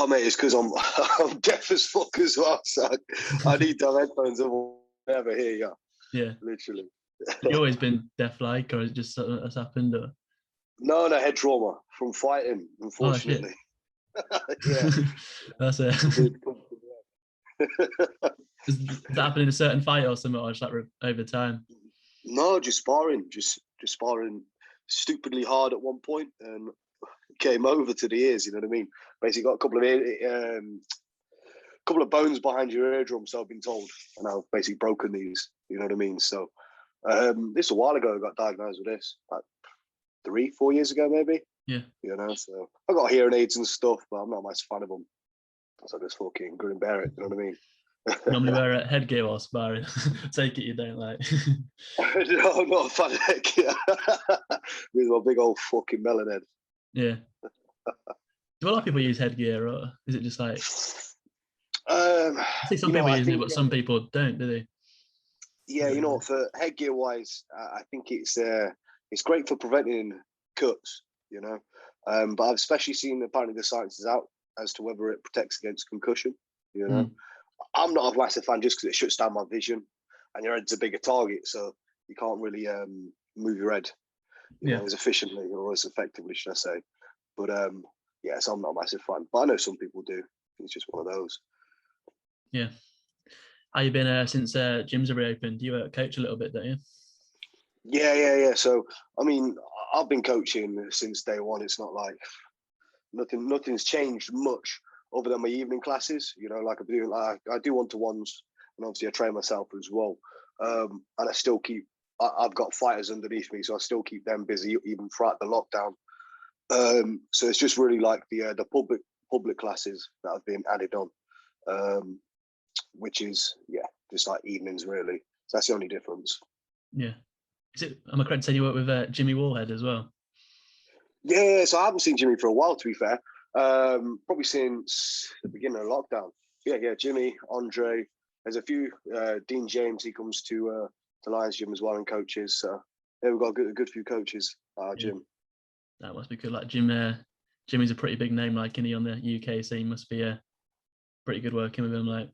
Oh mate, it's because I'm deaf as fuck as well, so I need to have headphones on. I'll never hear you. Yeah, literally. Have you always been deaf-like, or is it just something that's happened? Or? No, head trauma from fighting, unfortunately. Yeah. That's it. Does that happen in a certain fight or something, or just like over time? No, just sparring, just sparring stupidly hard at one point and came over to the ears. You know what I mean? Basically, got a couple of bones behind your eardrum, so I've been told, and I've basically broken these. You know what I mean? So this a while ago, I got diagnosed with this, like 3-4 years ago, maybe. Yeah. You know, so I got hearing aids and stuff, but I'm not a massive fan of them. So I just fucking grin and bear it. You know what I mean? Normally wear a headgear while sparring. Take it you don't like. No, I'm not a fan of headgear. With my big old fucking melon head. Yeah. Do a lot of people use headgear, or is it just like? I think some people use it, but some people don't, do they? Yeah, you know, for headgear wise, I think it's great for preventing cuts. You know, but I've especially seen apparently the science is out as to whether it protects against concussion. You know, I'm not a massive fan just because it shuts down my vision, and your head's a bigger target, so you can't really move your head, you know, as efficiently or as effectively, should I say? But yeah, so I'm not a massive fan, but I know some people do. It's just one of those. Yeah. How you been since gyms have reopened? You coach a little bit, don't you? Yeah. So I mean, I've been coaching since day one. It's not like nothing's changed much other than my evening classes. You know, like I do one-to-ones, and obviously I train myself as well. And I still keep. I've got fighters underneath me, so I still keep them busy even throughout the lockdown. So it's just really like the public classes that have been added on, which is just like evenings really. So that's the only difference. Yeah. Is it? Am I correct in saying you work with Jimmy Wallhead as well? Yeah. So I haven't seen Jimmy for a while, to be fair. Probably since the beginning of lockdown. Yeah. Jimmy, Andre. There's a few. Dean James, he comes to Lions Gym as well and coaches. So yeah, we've got a good few coaches at our gym. That must be good. Like Jimmy's a pretty big name, like in the UK, so he must be pretty good working with him. Like,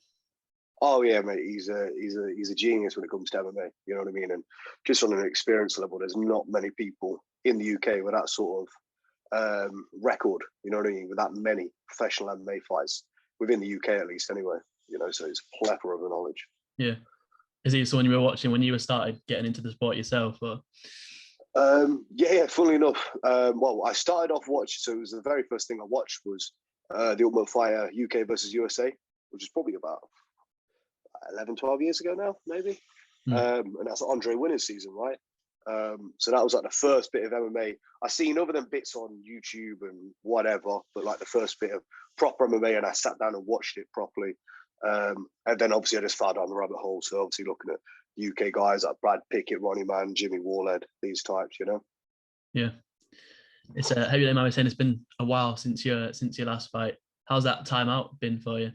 oh yeah, mate, he's a genius when it comes to MMA. You know what I mean? And just on an experience level, there's not many people in the UK with that sort of record. You know what I mean? With that many professional MMA fights within the UK, at least, anyway. You know, so it's a plethora of knowledge. Yeah. Is he someone you were watching when you started getting into the sport yourself? Or? Yeah. Funnily enough, well, I started off watching. So it was the very first thing I watched was the Ultimate Fighter UK versus USA, which is probably about 11, 12 years ago now, maybe. And that's Andre winner's season, right? So that was like the first bit of MMA. I seen other than bits on YouTube and whatever, but like the first bit of proper MMA, and I sat down and watched it properly. And then obviously I just fell down the rabbit hole. So obviously looking at UK guys like Brad Pickett, Ronnie Man, Jimmy Wallhead, these types, you know. Yeah. It's how you know, saying it's been a while since your last fight. How's that time out been for you?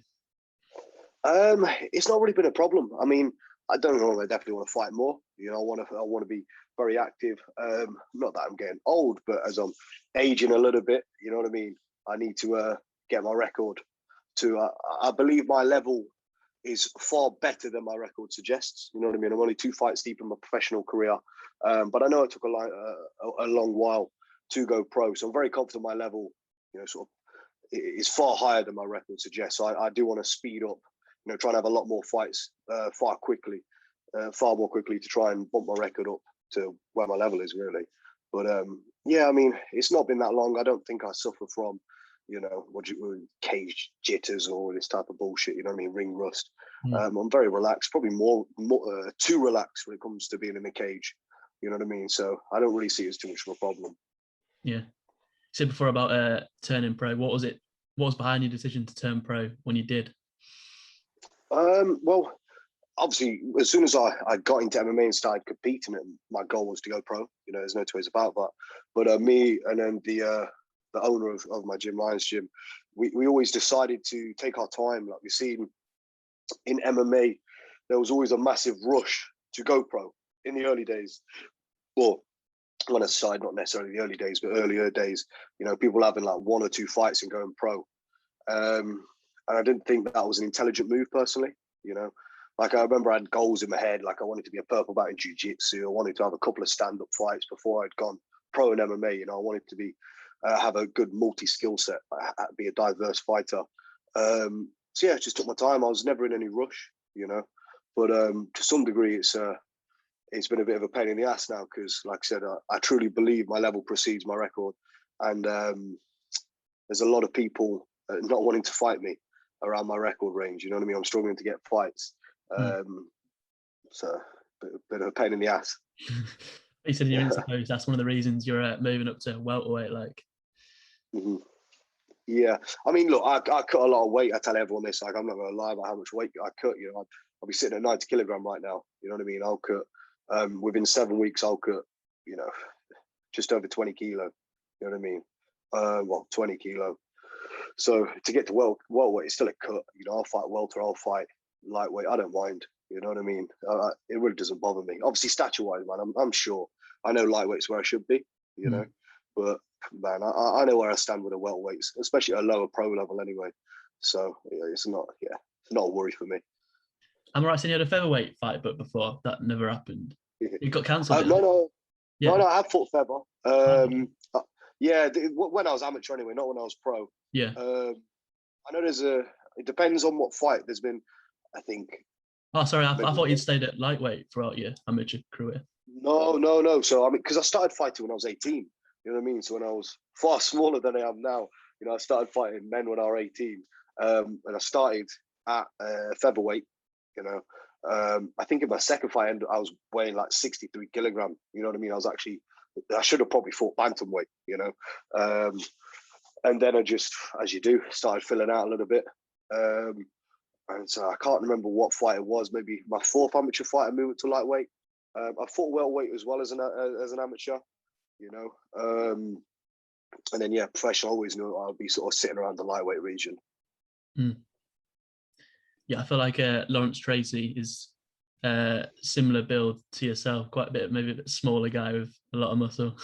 It's not really been a problem. I mean, I don't know. I definitely want to fight more. You know, I want to be very active. Not that I'm getting old, but as I'm aging a little bit, you know what I mean. I need to get my record to. I believe my level is far better than my record suggests. You know what I mean. I'm only 2 fights deep in my professional career, but I know it took a long while to go pro. So I'm very confident my level, you know, sort of is far higher than my record suggests. So I do want to speed up. You know, trying to have a lot more fights far more quickly to try and bump my record up to where my level is really. But yeah, I mean, it's not been that long. I don't think I suffer from, you know, cage jitters or this type of bullshit. You know what I mean? Ring rust. I'm very relaxed, probably more too relaxed when it comes to being in the cage. You know what I mean? So I don't really see it as too much of a problem. Yeah. You said before about turning pro. What was behind your decision to turn pro when you did? Well, obviously, as soon as I got into MMA and started competing, and my goal was to go pro. You know, there's no two ways about that. But me and then the owner of my gym, Lions Gym, we always decided to take our time. Like we've seen in MMA, there was always a massive rush to go pro in the early days. Well, on a side, not necessarily the early days, but earlier days, you know, people having like 1 or 2 fights and going pro. And I didn't think that was an intelligent move personally, you know. Like I remember I had goals in my head, like I wanted to be a purple belt in jiu-jitsu. I wanted to have a couple of stand-up fights before I'd gone pro in MMA. You know, I wanted to be have a good multi-skill set, be a diverse fighter. So yeah, it just took my time. I was never in any rush, you know. But to some degree, it's been a bit of a pain in the ass now because, like I said, I truly believe my level precedes my record, and there's a lot of people not wanting to fight me around my record range. You know what I mean? I'm struggling to get fights. So a bit of a pain in the ass. You said you're in suppose that's one of the reasons you're moving up to welterweight, like. Mm-hmm. Yeah, I mean, look, I cut a lot of weight. I tell everyone this, like, I'm not going to lie about how much weight I cut. You know, I'll be sitting at 90 kilogram right now. You know what I mean? I'll cut within 7 weeks. I'll cut, you know, just over 20 kilo. You know what I mean? Well, 20 kilo. So to get to welterweight, it's still a cut. You know, I'll fight welter, I'll fight lightweight. I don't mind. You know what I mean? It really doesn't bother me. Obviously, stature-wise, man, I'm sure. I know lightweight's where I should be. You know, but man, I know where I stand with the welterweights, especially at a lower pro level anyway. So yeah, it's not a worry for me. I'm right saying you had a featherweight fight, but before that never happened. It got cancelled. No, I have fought feather. Yeah, when I was amateur anyway, not when I was pro. Yeah. I know it depends on what fight. There's been, I think. Oh, sorry, I thought you'd stayed at lightweight throughout your amateur career. No. So I mean, because I started fighting when I was 18. You know what I mean? So when I was far smaller than I am now, you know, I started fighting men when I was 18. And I started at featherweight, you know. I think in my second fight, I was weighing like 63 kilogram. You know what I mean? I should have probably fought bantamweight, you know. And then I just, as you do, started filling out a little bit. And so I can't remember what fight it was. Maybe my fourth amateur fight, I moved to lightweight. I fought welterweight as well as an amateur, you know. And then, yeah, professional, I always knew I'll be sort of sitting around the lightweight region. Yeah, I feel like Lawrence Tracy is similar build to yourself, quite a bit, maybe a bit smaller guy with a lot of muscle.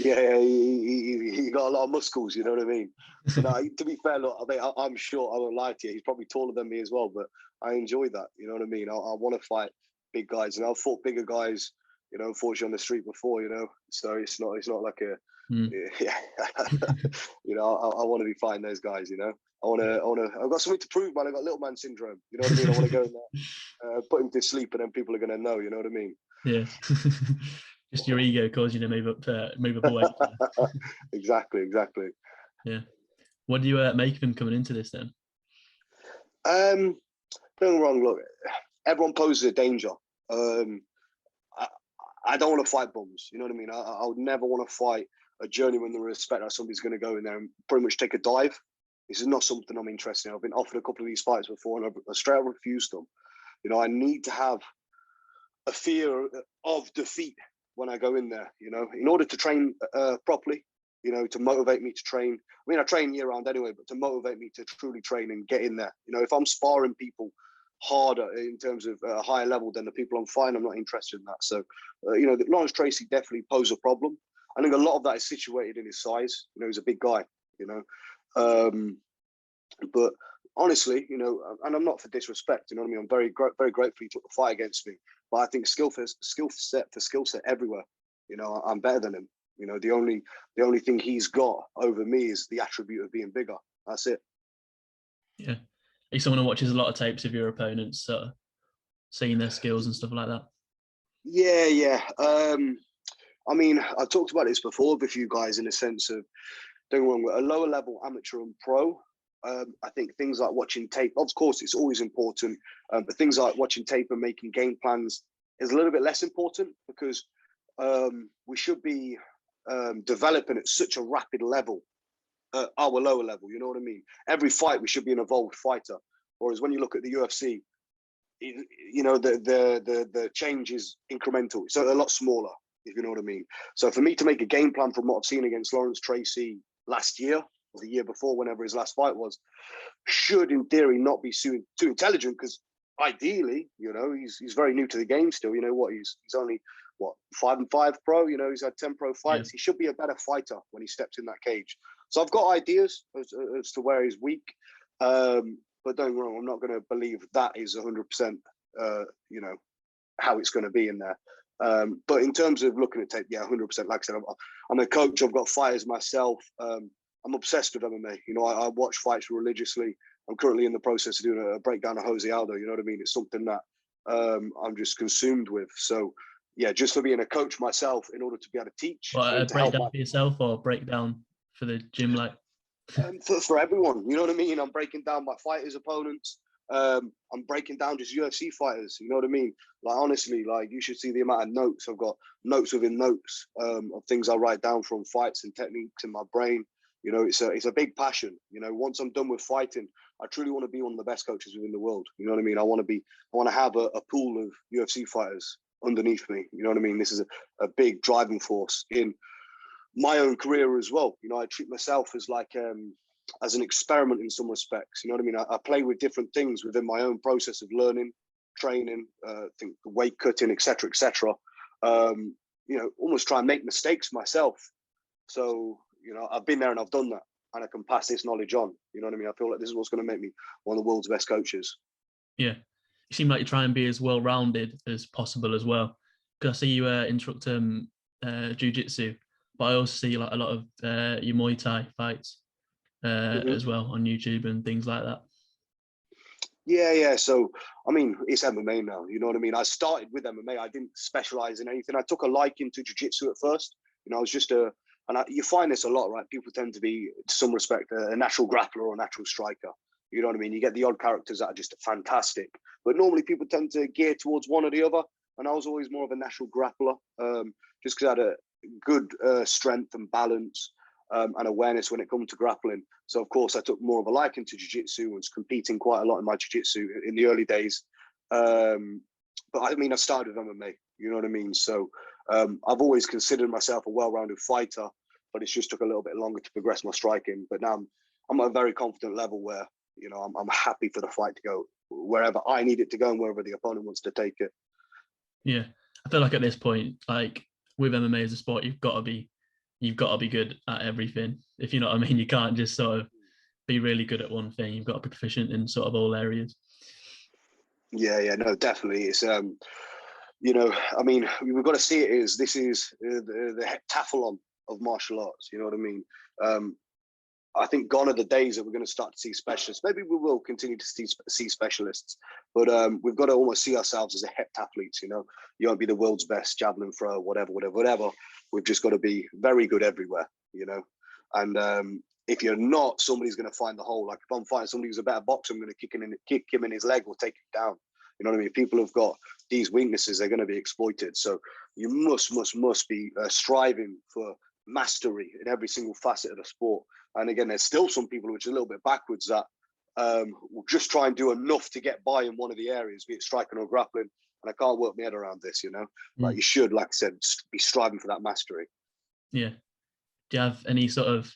Yeah, he got a lot of muscles, you know what I mean? But to be fair, look, I'm sure, I won't lie to you, he's probably taller than me as well, but I enjoy that, you know what I mean? I want to fight big guys, and I've fought bigger guys, you know, unfortunately on the street before, you know, so it's not like a, yeah, you know, I want to be fighting those guys, you know. I've got something to prove, man. I've got little man syndrome. You know what I mean? I want to go in there, put him to sleep, and then people are going to know. You know what I mean? Yeah. Just your ego causing you to move up a weight. Exactly. Yeah. What do you make of him coming into this then? Don't get me wrong. Look, everyone poses a danger. I don't want to fight bums. You know what I mean? I would never want to fight a journeyman with respect that somebody's going to go in there and pretty much take a dive. This is not something I'm interested in. I've been offered a couple of these fights before, and I've straight up refused them. You know, I need to have a fear of defeat when I go in there, you know, in order to train properly, you know, to motivate me to train. I mean, I train year round anyway, but to motivate me to truly train and get in there. You know, if I'm sparring people harder in terms of a higher level than the people I'm fighting, I'm not interested in that. So, you know, Lawrence Tracy definitely posed a problem. I think a lot of that is situated in his size. You know, he's a big guy, you know. But honestly, you know, and I'm not for disrespect, you know what I mean? I'm very grateful he took the fight against me. But I think skill set everywhere. You know, I'm better than him. You know, the only thing he's got over me is the attribute of being bigger. That's it. Yeah. Are you someone who watches a lot of tapes of your opponents, seeing their skills and stuff like that? Yeah. I mean, I talked about this before with you guys in the sense of, don't get me wrong, with a lower level amateur and pro, I think things like watching tape, of course, it's always important, but things like watching tape and making game plans is a little bit less important because we should be developing at such a rapid level, our lower level, you know what I mean? Every fight, we should be an evolved fighter. Whereas when you look at the UFC, you know, the change is incremental. It's a lot smaller, if you know what I mean. So for me to make a game plan from what I've seen against Lawrence Tracy last year, or the year before, whenever his last fight was, should in theory not be too intelligent, because ideally, you know, he's very new to the game still. You know what? He's only 5-5 pro. You know, he's had 10 pro fights. Yeah. He should be a better fighter when he steps in that cage. So I've got ideas as to where he's weak, but don't get me wrong, I'm not going to believe that is 100%, how it's going to be in there. But in terms of looking at tape, yeah, 100%. Like I said, I'm a coach. I've got fighters myself. I'm obsessed with MMA. I watch fights religiously. I'm currently in the process of doing a breakdown of Jose Aldo. You know what I mean? It's something that I'm just consumed with. So, yeah, just for being a coach myself, in order to be able to teach. Well, a breakdown for yourself or breakdown for the gym, like? For everyone, you know what I mean? I'm breaking down my fighters' opponents. I'm breaking down just UFC fighters. You know what I mean? Like, honestly, like, you should see the amount of notes. I've got notes within notes of things I write down from fights and techniques in my brain. It's a big passion. Once I'm done with fighting, I truly want to be one of the best coaches within the world. You know what I mean? I want to have a pool of UFC fighters underneath me. You know what I mean? This is a big driving force in my own career as well. I treat myself as like as an experiment in some respects. You know what I mean? I play with different things within my own process of learning, training, think weight cutting, etc., etc. Almost try and make mistakes myself. So I've been there and I've done that, and I can pass this knowledge on. You know what I mean? I feel like this is what's going to make me one of the world's best coaches. Yeah, you seem like you try and be as well-rounded as possible as well. Because I see you instruct jiu-jitsu, but I also see like a lot of your Muay Thai fights as well on YouTube and things like that. Yeah. So, I mean, it's MMA now. You know what I mean? I started with MMA. I didn't specialize in anything. I took a liking to jiu-jitsu at first. I was just you find this a lot, right? People tend to be, to some respect, a natural grappler or a natural striker. You know what I mean? You get the odd characters that are just fantastic, but normally people tend to gear towards one or the other. And I was always more of a natural grappler, just because I had a good strength and balance and awareness when it comes to grappling. So, of course, I took more of a liking to jiu-jitsu and was competing quite a lot in my jiu-jitsu in the early days. But I mean, I started with MMA, you know what I mean? So I've always considered myself a well-rounded fighter, but it's just took a little bit longer to progress my striking. But now I'm at a very confident level where, I'm happy for the fight to go wherever I need it to go and wherever the opponent wants to take it. Yeah. I feel like at this point, like with MMA as a sport, you've got to be good at everything. If you know what I mean, you can't just sort of be really good at one thing. You've got to be proficient in sort of all areas. Yeah, no, definitely. It's I mean, we've got to see it as this is the heptathlon of martial arts. You know what I mean? I think gone are the days that we're going to start to see specialists. Maybe we will continue to see specialists, but we've got to almost see ourselves as a heptathletes. You won't be the world's best javelin thrower, whatever. We've just got to be very good everywhere. And if you're not, somebody's going to find the hole. Like if I'm fighting somebody who's a better boxer, I'm going to kick him in his leg or take him down. You know what I mean? If people have got these weaknesses, they're going to be exploited. So you must be striving for mastery in every single facet of the sport. And again, there's still some people which are a little bit backwards that will just try and do enough to get by in one of the areas, be it striking or grappling. And I can't work my head around this, Like you should, like I said, be striving for that mastery. Yeah. Do you have any sort of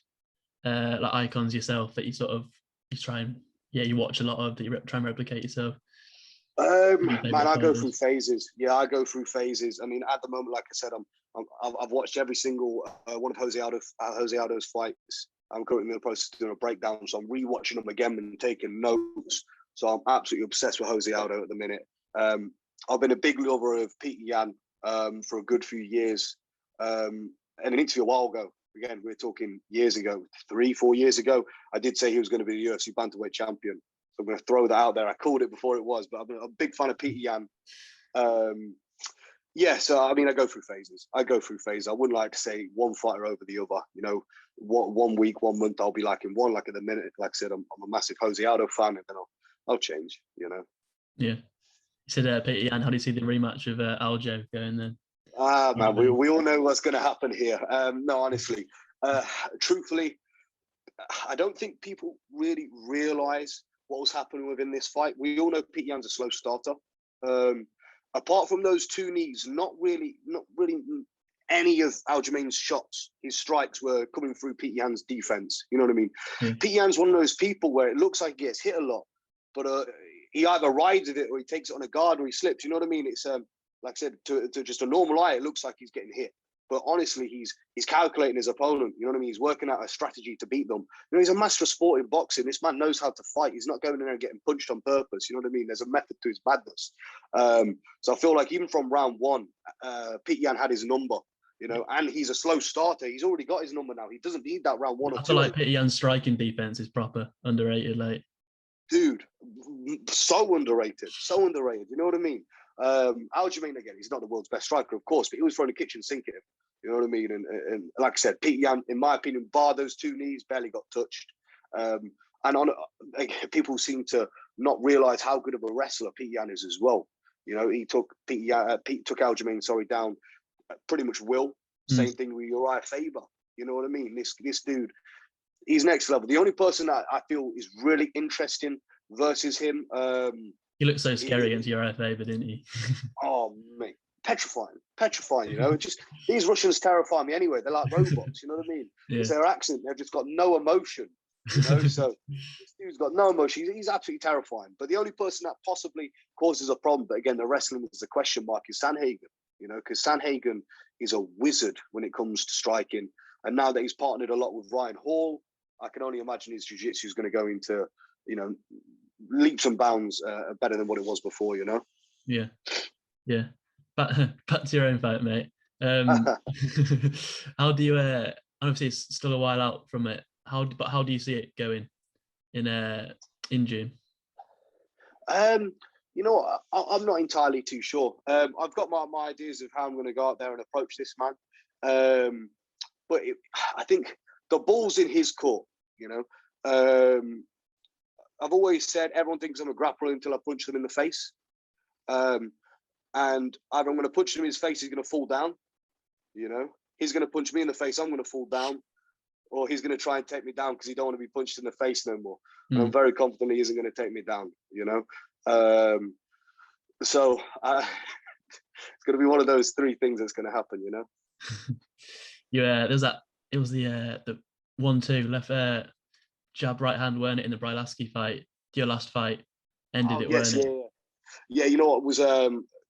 like icons yourself that you try and you watch a lot of, that you try and replicate yourself? Man, I go through phases. Yeah, I go through phases. I mean, at the moment, like I said, I've watched every single one of Jose Aldo's fights. I'm currently in the process of doing a breakdown, so I'm rewatching them again and taking notes. So I'm absolutely obsessed with Jose Aldo at the minute. I've been a big lover of Peter Yan for a good few years. And an interview a while ago, again, we're talking years ago, 3-4 years ago, I did say he was going to be the UFC bantamweight champion. So I'm going to throw that out there. I called it before it was, but I'm a big fan of Peter Yan. So I mean, I go through phases. I wouldn't like to say one fighter over the other. One week, 1 month, I'll be liking one. Like at the minute, like I said, I'm a massive Jose Aldo fan, and then I'll change. Yeah. You said Peter Yan. How do you see the rematch of Aljo going then? Man, we all know what's going to happen here. No, honestly, truthfully, I don't think people really realise what was happening within this fight. We all know Peter Yan's a slow starter. Apart from those two knees, not really any of Aljamain's shots, his strikes were coming through Peter Yan's defense. You know what I mean? Yeah. Peter Yan's one of those people where it looks like he gets hit a lot, but he either rides with it or he takes it on a guard or he slips. You know what I mean? It's like I said, to just a normal eye, it looks like he's getting hit. but honestly, he's calculating his opponent. You know what I mean? He's working out a strategy to beat them. You know, he's a master of sport in boxing. This man knows how to fight. He's not going in there and getting punched on purpose. You know what I mean? There's a method to his madness. So I feel like even from round one, Pete Yan had his number. You know, and he's a slow starter. He's already got his number now. He doesn't need that round one or two. I feel like Pete Yan's striking defense is proper underrated, like. Dude, so underrated. You know what I mean? Aljamain, again, he's not the world's best striker, of course, but he was throwing a kitchen sink at him. You know what I mean? And like I said, Pete Yan, in my opinion, bar those 2 knees, barely got touched. People seem to not realize how good of a wrestler Pete Yan is as well. You know, he took Pete took Aljamain, down pretty much will. Same thing with Uriah Faber. You know what I mean? This dude, he's next level. The only person that I feel is really interesting versus him. He looked so scary against Uriah Faber, didn't he? Oh, mate. Petrifying, you know. Just these Russians terrify me anyway. They're like robots, you know what I mean? Yeah. It's their accent. They've just got no emotion, you know. So this dude's got no emotion. He's absolutely terrifying. But the only person that possibly causes a problem, but again, the wrestling is a question mark, is Sanhagen, you know, because Sanhagen is a wizard when it comes to striking. And now that he's partnered a lot with Ryan Hall, I can only imagine his jiu-jitsu is going to go into, you know, leaps and bounds better than what it was before, you know? Yeah. Back to your own fight, mate. How do you, obviously it's still a while out from it, how do you see it going in June? You know, I'm not entirely too sure. I've got my ideas of how I'm going to go out there and approach this man. But I think the ball's in his court, you know. I've always said everyone thinks I'm a grappler until I punch them in the face. And either I'm going to punch him in his face, he's going to fall down, you know. He's going to punch me in the face, I'm going to fall down. Or he's going to try and take me down because he don't want to be punched in the face no more. And I'm very confident he isn't going to take me down, you know. So it's going to be one of those 3 things that's going to happen, you know. Yeah, there's that. It was the 1-2 left jab right hand, weren't it, in the Brylaski fight? Your last fight ended it, yes, weren't it? Yeah. You know what was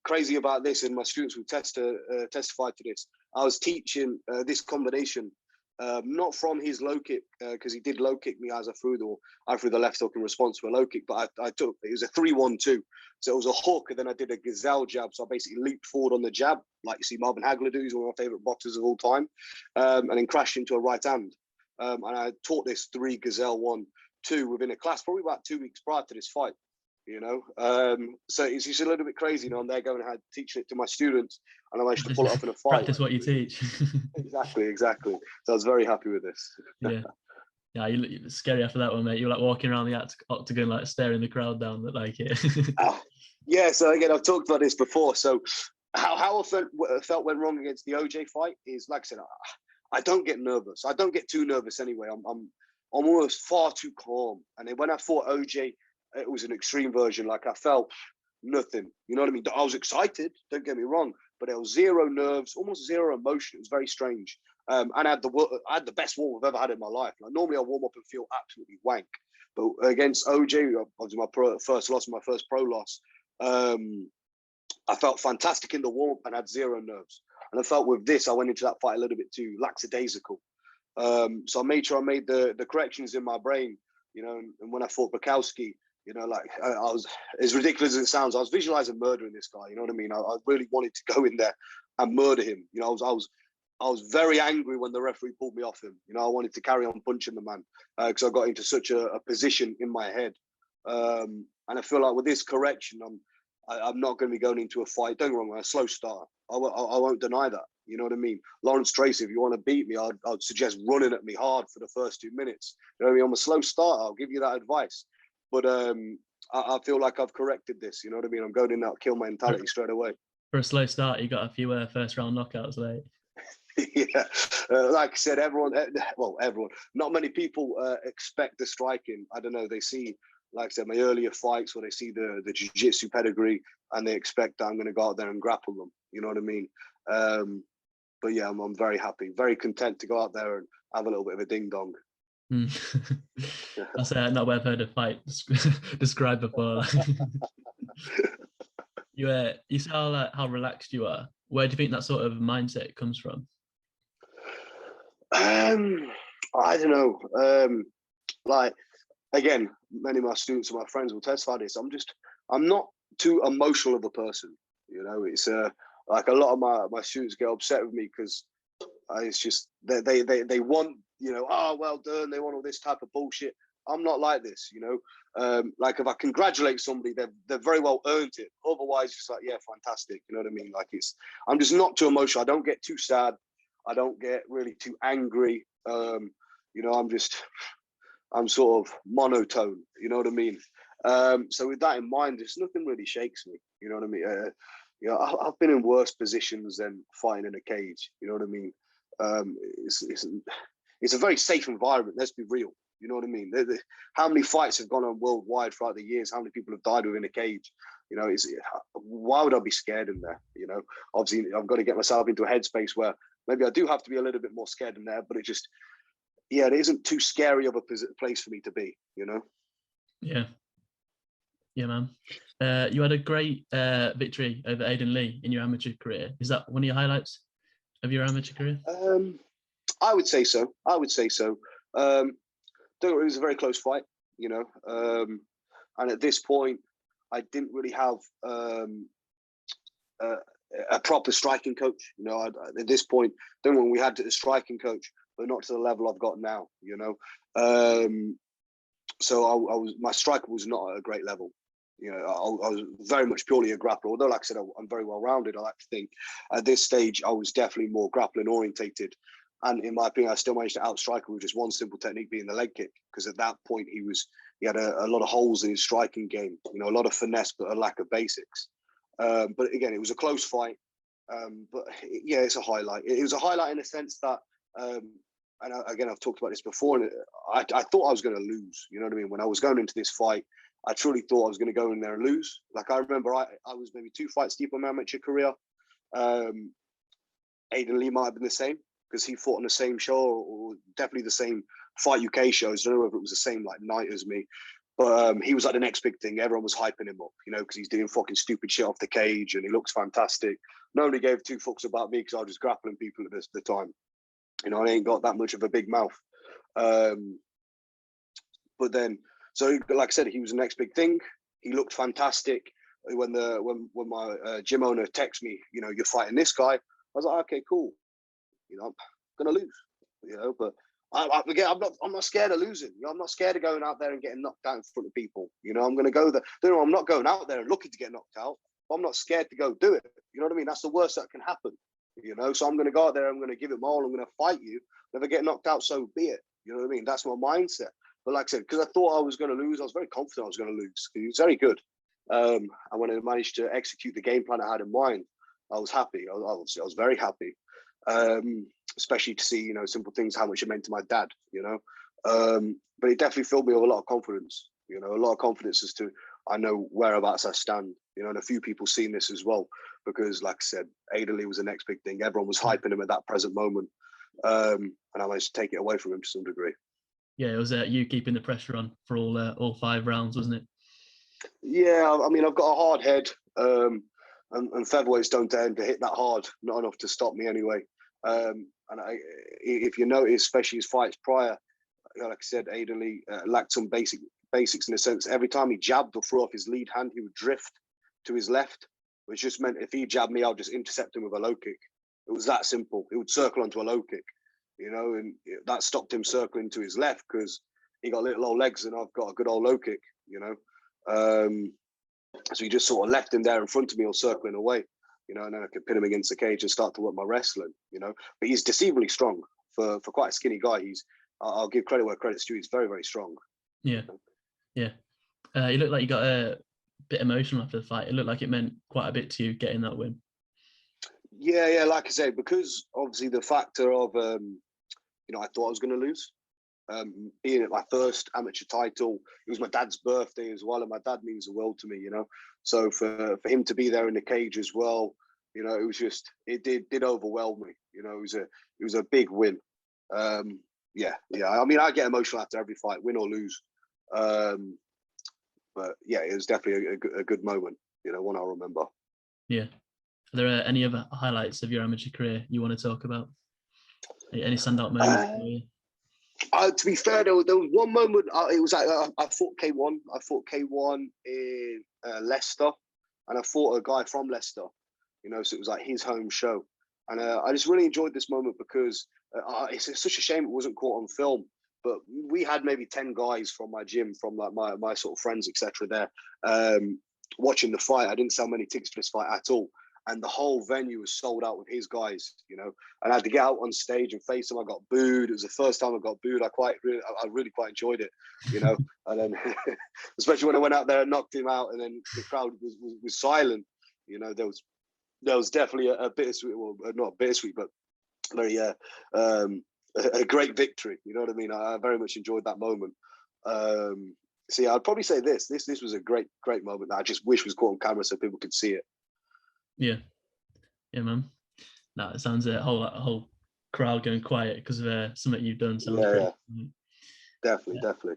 crazy about this, and my students will testify to this. I was teaching this combination, not from his low kick, because he did low kick me as I threw the left hook in response to a low kick, but it was a 3-1-2. So it was a hook, and then I did a gazelle jab. So I basically leaped forward on the jab, like you see Marvin Hagler do. He's one of my favorite boxers of all time, and then crashed into a right hand. And I taught this 3 gazelle 1-2 within a class, probably about 2 weeks prior to this fight. You know, so it's just a little bit crazy. You know, I'm there going and teaching it to my students, and I managed to pull it off in a fight. Practice what you teach. Exactly. So I was very happy with this. Yeah, you scary after that one, mate. You're like walking around the octagon, like staring the crowd down, that like it. Yeah. So again, I've talked about this before. So how I felt went wrong against the OJ fight is, like I said, I don't get nervous. I don't get too nervous anyway. I'm almost far too calm. And then when I fought OJ, it was an extreme version. Like I felt nothing. You know what I mean? I was excited. Don't get me wrong, but there was 0 nerves, almost 0 emotion. It was very strange. And I had the best warm I've ever had in my life. Like normally I warm up and feel absolutely wank, but against OJ, obviously my first loss, my first pro loss, I felt fantastic in the warm up and had 0 nerves. And I felt with this, I went into that fight a little bit too lackadaisical. So I made sure I made the corrections in my brain, you know. And when I fought Bukowski, you know, like I was, as ridiculous as it sounds, I was visualizing murdering this guy. You know what I mean? I really wanted to go in there and murder him. You know, I was very angry when the referee pulled me off him. You know, I wanted to carry on punching the man because I got into such a position in my head. And I feel like with this correction, I'm not going to be going into a fight. Don't get me wrong, I'm a slow start. I won't deny that. You know what I mean? Lawrence Tracy, if you want to beat me, I'd suggest running at me hard for the first 2 minutes. You know what I mean? I'm a slow starter. I'll give you that advice. But I feel like I've corrected this. You know what I mean? I'm going in that kill mentality straight away. For a slow start, you got a few first round knockouts, right? Yeah, like I said, everyone, not many people expect the striking. I don't know, they see, like I said, my earlier fights where they see the jiu-jitsu pedigree and they expect that I'm going to go out there and grapple them. You know what I mean? But yeah, I'm very happy, very content to go out there and have a little bit of a ding-dong. That's not what I've heard a fight described before. You see how relaxed you are. Where do you think that sort of mindset comes from? I don't know. Like, again, many of my students and my friends will testify this. I'm not too emotional of a person. You know, it's like a lot of my students get upset with me because it's just they want, you know, oh, well done. They want all this type of bullshit. I'm not like this, you know. Like, if I congratulate somebody, they've very well earned it. Otherwise, it's like, yeah, fantastic. You know what I mean? Like, I'm just not too emotional. I don't get too sad. I don't get really too angry. You know, I'm sort of monotone. You know what I mean? So with that in mind, there's nothing really shakes me. You know what I mean? You know, I've been in worse positions than fighting in a cage. You know what I mean? It's a very safe environment. Let's be real. You know what I mean? How many fights have gone on worldwide throughout the years? How many people have died within a cage? You know, why would I be scared in there? You know, obviously I've got to get myself into a headspace where maybe I do have to be a little bit more scared in there, but it isn't too scary of a place for me to be, you know? Yeah. Yeah, man. You had a great victory over Aidan Lee in your amateur career. Is that one of your highlights of your amateur career? I would say so. It was a very close fight, you know. And at this point, I didn't really have a proper striking coach. You know, at this point, then when we had a striking coach, but not to the level I've got now, you know. So my striker was not at a great level. You know, I was very much purely a grappler. Although, like I said, I'm very well rounded. I like to think at this stage I was definitely more grappling orientated. And in my opinion, I still managed to outstrike him with just one simple technique, being the leg kick. Because at that point, he had a lot of holes in his striking game. You know, a lot of finesse, but a lack of basics. But again, it was a close fight. But yeah, it's a highlight. It was a highlight in the sense that, and again, I've talked about this before, and I thought I was going to lose. You know what I mean? When I was going into this fight, I truly thought I was going to go in there and lose. Like, I remember I was maybe 2 fights deep on my amateur career. Aidan Lee might have been the same, because he fought on the same show, or definitely the same Fight UK shows. I don't know if it was the same like night as me, but he was like the next big thing. Everyone was hyping him up, you know, because he's doing fucking stupid shit off the cage and he looks fantastic. Nobody gave 2 fucks about me because I was just grappling people at the time. You know, I ain't got that much of a big mouth. But then, so like I said, he was the next big thing. He looked fantastic. When my gym owner texted me, you know, you're fighting this guy, I was like, okay, cool. You know, I'm gonna lose. You know, but again, I'm not scared of losing. You know, I'm not scared of going out there and getting knocked out in front of people. You know, I'm gonna go there. I'm not going out there and looking to get knocked out. But I'm not scared to go do it. You know what I mean? That's the worst that can happen. You know, so I'm gonna go out there. I'm gonna give it my all. I'm gonna fight you. If I get knocked out, so be it. You know what I mean? That's my mindset. But like I said, because I thought I was going to lose, I was very confident I was going to lose. He was very good. And when I managed to execute the game plan I had in mind, I was happy. I was very happy. Especially to see, you know, simple things, how much it meant to my dad, you know. But it definitely filled me with a lot of confidence, you know, a lot of confidence as to, I know whereabouts I stand, you know, and a few people seen this as well, because like I said, Aidan Lee was the next big thing. Everyone was hyping him at that present moment. And I managed to take it away from him to some degree. Yeah, it was you keeping the pressure on for all 5 rounds, wasn't it? Yeah, I mean, I've got a hard head, and featherweights don't tend to hit that hard, not enough to stop me anyway. And if you notice, especially his fights prior, like I said, Aidan Lee lacked some basics in the sense every time he jabbed or threw off his lead hand, he would drift to his left, which just meant if he jabbed me, I'll just intercept him with a low kick. It was that simple. It would circle onto a low kick, you know, and that stopped him circling to his left because he got little old legs and I've got a good old low kick, you know. So he just sort of left him there in front of me or circling away, you know, and then I could pin him against the cage and start to work my wrestling, you know. But he's deceivably strong for quite a skinny guy. I'll give credit where credit's due. He's very, very strong. Yeah, yeah. You looked like you got a bit emotional after the fight. It looked like it meant quite a bit to you getting that win. Yeah. Like I said, because obviously the factor of, you know, I thought I was going to lose. Being at my first amateur title, it was my dad's birthday as well, and my dad means the world to me, you know. So for him to be there in the cage as well, you know, it was just, it did overwhelm me. You know, it was a big win. Yeah. I mean, I get emotional after every fight, win or lose. But yeah, it was definitely a good moment, you know, one I'll remember. Yeah. Are there any other highlights of your amateur career you want to talk about? Any standout moments for you? To be fair, there was one moment. It was like I fought K1. I fought K1 in Leicester, and I fought a guy from Leicester. So it was like his home show, and I just really enjoyed this moment because it's such a shame it wasn't caught on film. But we had maybe 10 guys from my gym, from like my sort of friends, etc. there, watching the fight. I didn't sell many tickets for this fight at all. And the whole venue was sold out with his guys, and I had to get out on stage and face him. I got booed. It was the first time I got booed. I really quite enjoyed it, and then especially when I went out there and knocked him out, and then the crowd was silent. There was definitely a bittersweet, well, not bittersweet, but very a great victory. You know what I mean? I very much enjoyed that moment. So yeah, I'd probably say this was a great moment that I just wish was caught on camera so people could see it. Yeah, man. No, it sounds a whole crowd going quiet because of something you've done. Sounds great. Yeah. Definitely.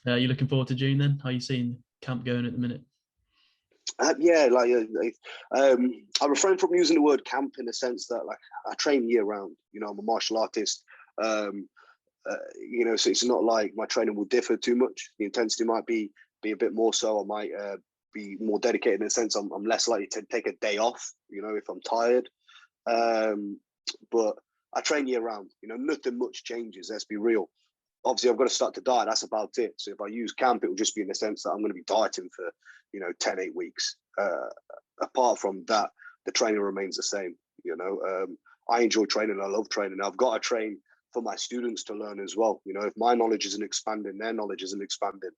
Are you looking forward to June then? How are you seeing camp going at the minute? I refrain from using the word camp in the sense that like I train year round. I'm a martial artist. So it's not like my training will differ too much. The intensity might be a bit more so. I might be more dedicated in the sense I'm less likely to take a day off, if I'm tired. But I train year round. Nothing much changes. Let's be real. Obviously, I've got to start to diet. That's about it. So if I use camp, it will just be in the sense that I'm going to be dieting for 8 weeks. Apart from that, the training remains the same. I enjoy training. I love training. I've got to train for my students to learn as well. If my knowledge isn't expanding, their knowledge isn't expanding.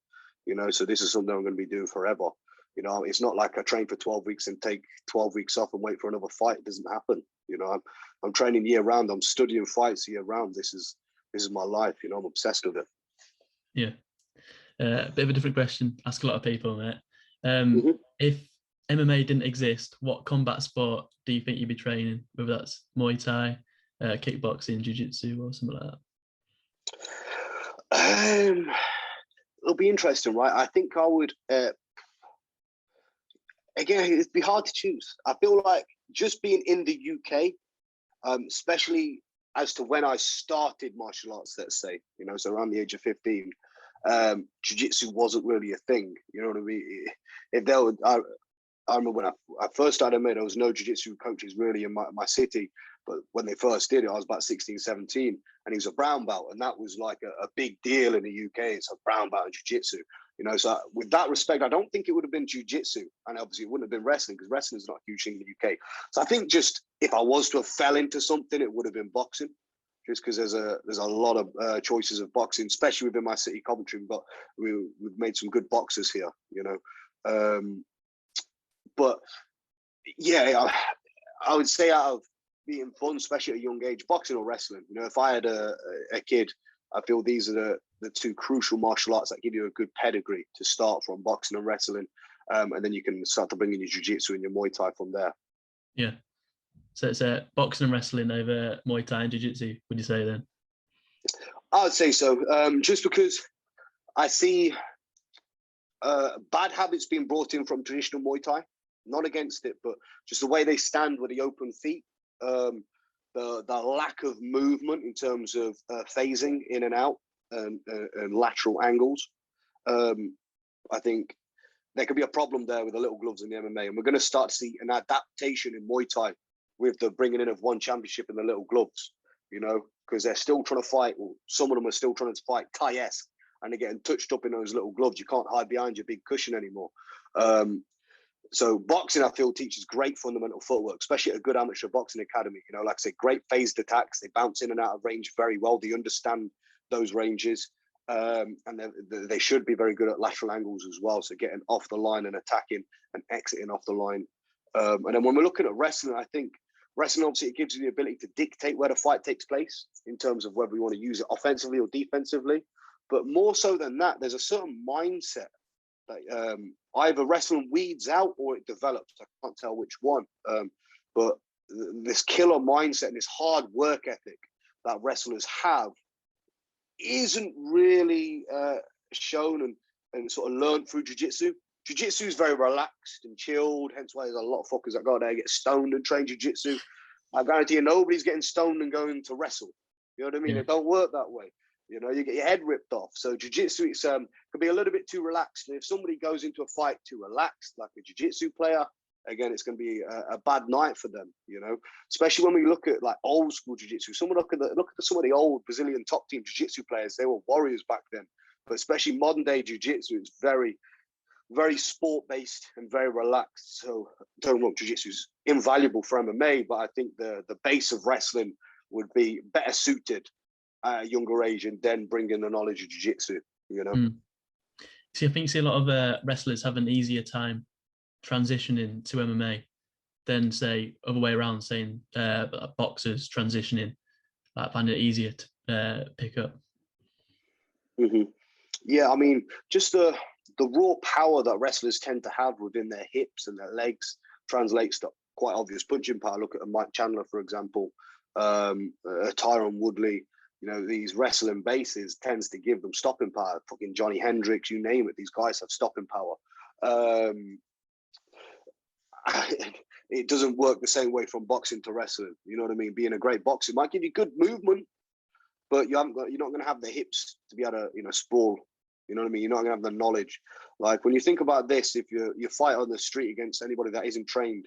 So this is something I'm going to be doing forever. It's not like I train for 12 weeks and take 12 weeks off and wait for another fight. It doesn't happen. I'm training year round. I'm studying fights year round. This is my life. I'm obsessed with it. Yeah. A bit of a different question. Ask a lot of people, mate. If MMA didn't exist, what combat sport do you think you'd be training? Whether that's Muay Thai, kickboxing, jiu-jitsu, or something like that. It'll be interesting, right? I think I would. Again, it'd be hard to choose. I feel like just being in the UK, especially as to when I started martial arts, let's say, so around the age of 15, jiu-jitsu wasn't really a thing. You know what I mean? If there were, I remember when I first started, there was no jiu-jitsu coaches really in my city. But when they first did it, I was about 16, 17, and he was a brown belt. And that was like a big deal in the UK. It's a brown belt in jiu-jitsu. So with that respect, I don't think it would have been jiu-jitsu. And obviously it wouldn't have been wrestling because wrestling is not a huge thing in the UK. So I think just if I was to have fell into something, it would have been boxing. Just because there's a lot of choices of boxing, especially within my city, Coventry. We've made some good boxers here, but yeah, I would say out of being fun, especially at a young age, boxing or wrestling. If I had a kid, I feel these are the two crucial martial arts that give you a good pedigree to start from, boxing and wrestling, and then you can start to bring in your jiu-jitsu and your Muay Thai from there. Yeah. So it's boxing and wrestling over Muay Thai and jiu-jitsu, would you say then? I would say so. Just because I see bad habits being brought in from traditional Muay Thai. Not against it, but just the way they stand with the open feet, the lack of movement in terms of phasing in and out and lateral angles. I think there could be a problem there with the little gloves in the MMA, and we're going to start to see an adaptation in Muay Thai with the bringing in of one championship in the little gloves, because they're still trying to fight, or some of them are still trying to fight Thai-esque, and they're getting touched up in those little gloves. You can't hide behind your big cushion anymore. So boxing, I feel, teaches great fundamental footwork, especially at a good amateur boxing academy. Like I say, great phased attacks. They bounce in and out of range very well. They understand those ranges. And they should be very good at lateral angles as well. So getting off the line and attacking and exiting off the line. And then when we're looking at wrestling, I think wrestling, obviously, it gives you the ability to dictate where the fight takes place in terms of whether you want to use it offensively or defensively. But more so than that, there's a certain mindset that either wrestling weeds out or it develops. I can't tell which one. But this killer mindset and this hard work ethic that wrestlers have isn't really shown and sort of learned through jiu-jitsu. Jiu-jitsu is very relaxed and chilled, hence why there's a lot of fuckers that go there and get stoned and train jiu-jitsu. I guarantee you nobody's getting stoned and going to wrestle. You know what I mean? Yeah. It don't work that way. You know, you get your head ripped off. So jiu-jitsu, it's can be a little bit too relaxed. And if somebody goes into a fight too relaxed, like a jiu-jitsu player, again, it's going to be a bad night for them. You know, especially when we look at like old school jiu-jitsu. Someone look at some of the old Brazilian top team jiu-jitsu players. They were warriors back then. But especially modern day jiu-jitsu, it's very, very sport based and very relaxed. So don't know, jiu-jitsu is invaluable for MMA, but I think the base of wrestling would be better suited at a younger age and then bringing the knowledge of jiu-jitsu, you know. See, I think a lot of wrestlers have an easier time transitioning to MMA than, say, other way around, saying boxers transitioning, like find it easier to pick up. Yeah, I mean, just the raw power that wrestlers tend to have within their hips and their legs translates to quite obvious punching power. Look at a Mike Chandler, for example, a Tyron Woodley. You know, these wrestling bases tends to give them stopping power. Fucking Johnny Hendricks, you name it. These guys have stopping power. It doesn't work the same way from boxing to wrestling. You know what I mean? Being a great boxer might give you good movement, but you're not going to have the hips to be able to, you know, sprawl. You know what I mean? You're not going to have the knowledge. Like when you think about this, if you fight on the street against anybody that isn't trained,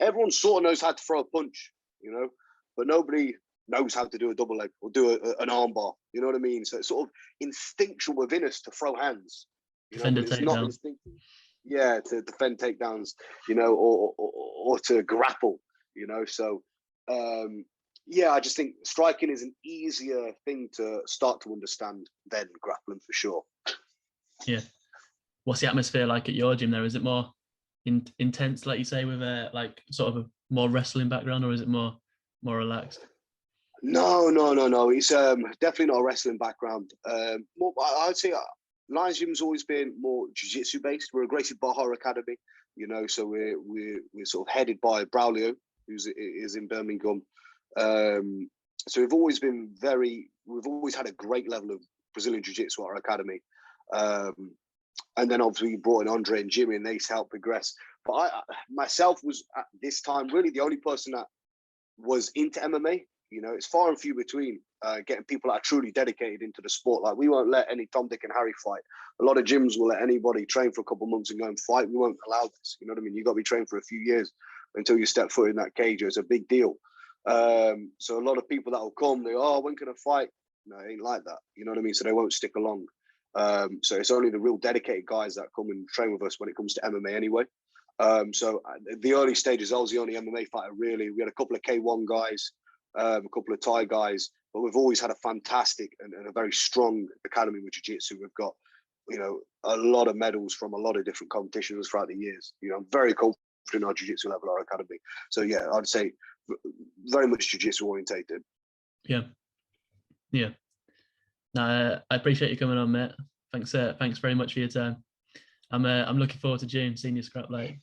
everyone sort of knows how to throw a punch, you know, but nobody knows how to do a double leg or do an arm bar. You know what I mean? So it's sort of instinctual within us to throw hands. You know, but it's not instinctual. Yeah, to defend takedowns, you know, or to grapple, you know. So, yeah, I just think striking is an easier thing to start to understand than grappling for sure. Yeah. What's the atmosphere like at your gym there? Is it more intense, like you say, with like sort of a more wrestling background, or is it more relaxed? No. It's definitely not a wrestling background. More, I'd say Lions Gym's always been more jiu-jitsu based. We're a Gracie Barra Academy, you know, so we're sort of headed by Braulio, is in Birmingham. So we've always had a great level of Brazilian jiu-jitsu at our academy. And then obviously we brought in Andre and Jimmy, and they helped progress. But I myself was at this time really the only person that was into MMA. You know, it's far and few between getting people that are truly dedicated into the sport. Like we won't let any Tom, Dick and Harry fight. A lot of gyms will let anybody train for a couple of months and go and fight. We won't allow this. You know what I mean? You got to be trained for a few years until you step foot in that cage. It's a big deal. So a lot of people that will come, when can I fight? No, it ain't like that. You know what I mean? So they won't stick along. So it's only the real dedicated guys that come and train with us when it comes to MMA anyway. So the early stages, I was the only MMA fighter really. We had a couple of K1 guys, a couple of Thai guys, but we've always had a fantastic and a very strong academy with jiu-jitsu. We've got, you know, a lot of medals from a lot of different competitions throughout the years. You know, I'm very confident in our jiu-jitsu level, our academy. So yeah, I'd say very much jiu-jitsu orientated. Yeah. No, I appreciate you coming on, mate. Thanks very much for your time. I'm looking forward to June seeing you scrap like